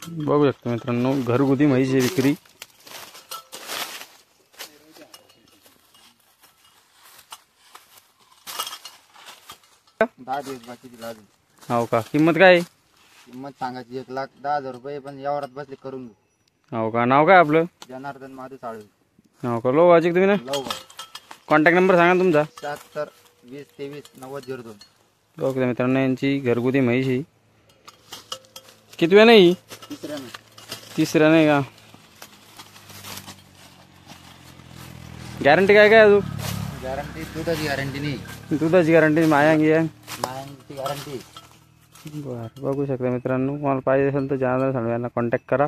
बघू शकता मित्रांनो, घरगुती म्हैस आहे विक्री. दहा दिवस बाकी दिला अजून. हो का, किंमत काय आहे? किंमत सांगायची 1,10,000 रुपये, पण यावरात बसले करून घेऊ. हो का, नाव काय आपलं? जनार्दन माधव साळवे. हो का, लो वाचिक तुम्ही ना. लवकर. कॉन्टॅक्ट नंबर सांगा तुमचा. 76 20 23 90 02. बघा मित्रांनो, यांची घरगुती म्हैस आहे. कितव्या नाही? तिसऱ्या नाही का? गॅरंटी काय काय अजून? गॅरंटी दुधाची गॅरंटी नाही. दुधाची गॅरंटी मायांगी आहे. मायांची गॅरंटी. बरं, बघू शकता मित्रांनो, तुम्हाला पाहिजे असेल तर जनार्दन साळवे यांना कॉन्टॅक्ट करा.